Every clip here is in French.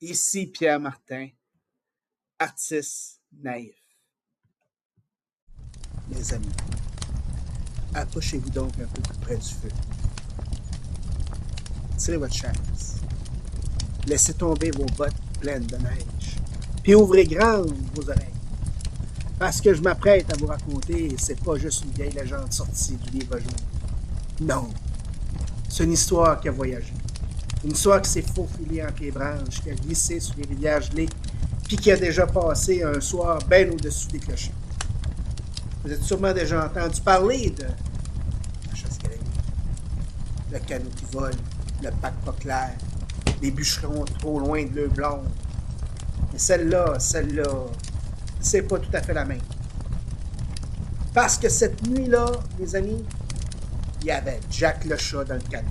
Ici Pierre Martin, artiste naïf. Mes amis, approchez-vous donc un peu plus près du feu. Tirez votre chaise. Laissez tomber vos bottes pleines de neige. Puis ouvrez grandes vos oreilles. Parce que je m'apprête à vous raconter, c'est pas juste une vieille légende sortie du livre jaune. Non, c'est une histoire qui a voyagé. Une histoire qui s'est faufilée entre les branches, qui a glissé sur les rivières gelées, puis qui a déjà passé un soir bien au-dessus des clochers. Vous avez sûrement déjà entendu parler de la chasse-galerie, le canot qui vole, le pack pas clair, les bûcherons trop loin de l'œuf blonde. Mais celle-là, c'est pas tout à fait la même. Parce que cette nuit-là, mes amis, il y avait Jack le chat dans le canot.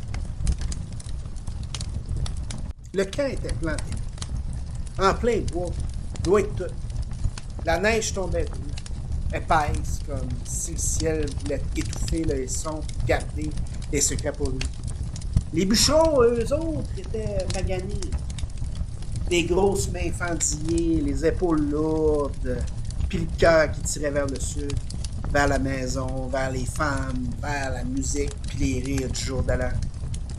Le camp était planté, en plein bois, loin de tout. La neige tombait d'eau, épaisse, comme si le ciel voulait étouffer le son et garder les secrets pour lui. Les bûcherons, eux autres, étaient maganés. Des grosses mains fendillées, les épaules lourdes, puis le cœur qui tirait vers le sud, vers la maison, vers les femmes, vers la musique, puis les rires du jour de l'an.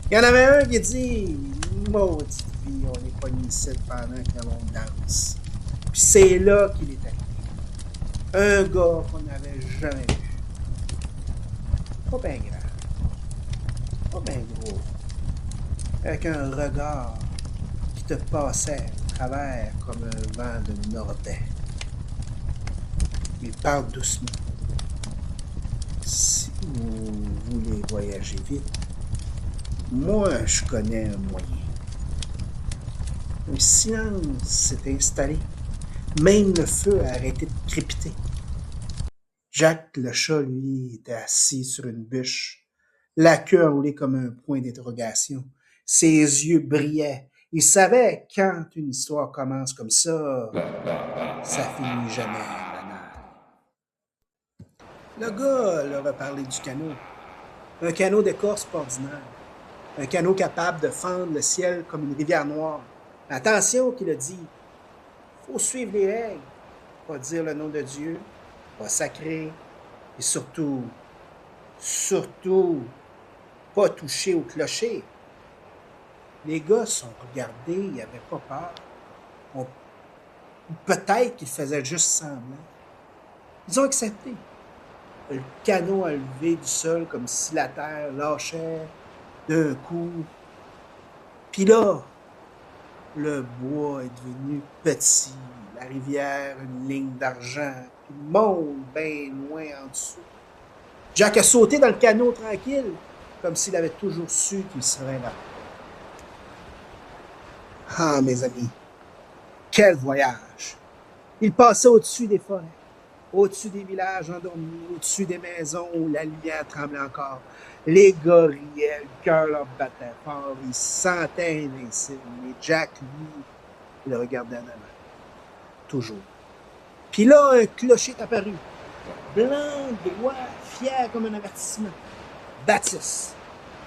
Il y en avait un qui dit « Maudite vie, on est pogné ici pendant que l'on danse. » Puis c'est là qu'il est arrivé. Un gars qu'on n'avait jamais vu. Pas bien grand. Pas bien gros. Avec un regard qui te passait à travers comme un vent de nordais. Il parle doucement. Si vous voulez voyager vite, moi, je connais un moyen. Un silence s'est installé. Même le feu a arrêté de crépiter. Jack le chat, lui, était assis sur une bûche, la queue enroulée comme un point d'interrogation. Ses yeux brillaient. Il savait quand une histoire commence comme ça finit jamais banal. Le gars leur a parlé du canot. Un canot d'écorce pas ordinaire. Un canot capable de fendre le ciel comme une rivière noire. Attention, qu'il a dit. Faut suivre les règles. Pas dire le nom de Dieu. Pas sacrer. Et surtout, pas toucher au clocher. Les gars sont regardés, ils n'avaient pas peur. Peut-être qu'ils faisaient juste semblant. Ils ont accepté. Le canot a levé du sol comme si la terre lâchait d'un coup. Puis là, le bois est devenu petit, la rivière une ligne d'argent, puis le monde bien loin en dessous. Jack a sauté dans le canot tranquille, comme s'il avait toujours su qu'il serait là. Ah, mes amis, quel voyage! Il passait au-dessus des forêts, au-dessus des villages endormis, au-dessus des maisons où la lumière tremblait encore. Les gars riaient, le cœur leur battait fort, ils se sentaient invincibles. Mais Jack, lui, il le regardait en avant. Toujours. Puis là, un clocher est apparu. Blanc, droit, fier comme un avertissement. Baptiste.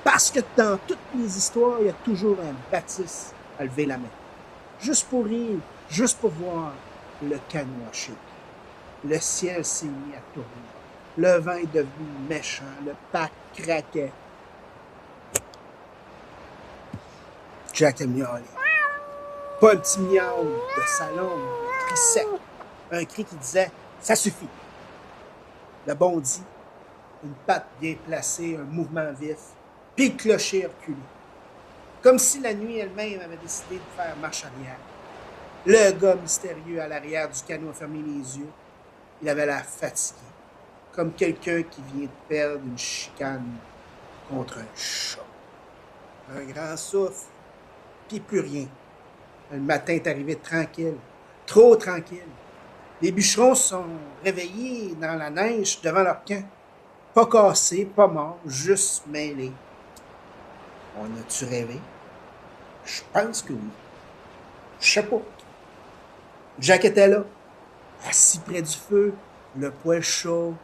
Parce que dans toutes les histoires, il y a toujours un Baptiste à lever la main. Juste pour rire, juste pour voir le canot a shaké. Le ciel s'est mis à tourner. Le vent est devenu méchant. Le pack craquait. Jack a miaulé. Pas un petit miaou de salon, un cri sec. Un cri qui disait « Ça suffit ». Le bondi, une patte bien placée, un mouvement vif, puis le clocher reculé. Comme si la nuit elle-même avait décidé de faire marche arrière. Le gars mystérieux à l'arrière du canot a fermé les yeux. Il avait l'air fatigué, comme quelqu'un qui vient de perdre une chicane contre un chat. Un grand souffle, puis plus rien. Le matin est arrivé tranquille, trop tranquille. Les bûcherons sont réveillés dans la neige devant leur camp. Pas cassés, pas morts, juste mêlés. On a-tu rêvé? Je pense que oui. Je sais pas. Jack était là, assis près du feu, le poil chaud,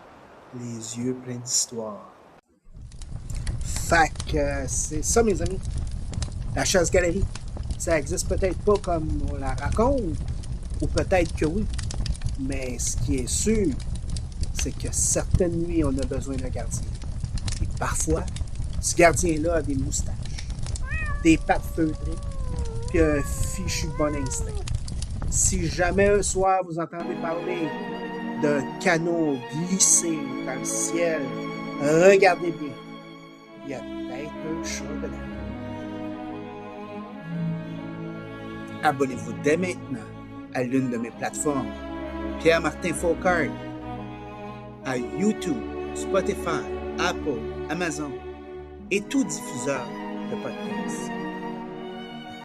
les yeux pleins d'histoire. Fait que c'est ça, mes amis. La chasse-galerie. Ça existe peut-être pas comme on la raconte, ou peut-être que oui. Mais ce qui est sûr, c'est que certaines nuits, on a besoin d'un gardien. Et parfois, ce gardien-là a des moustaches, des pattes feutrées, puis un fichu bon instinct. Si jamais un soir vous entendez parler d'un canon glissé dans le ciel, regardez bien. Il y a peut-être un chat dedans. Abonnez-vous dès maintenant à l'une de mes plateformes, Pierre-Martin Faucard, à YouTube, Spotify, Apple, Amazon et tout diffuseur de podcasts.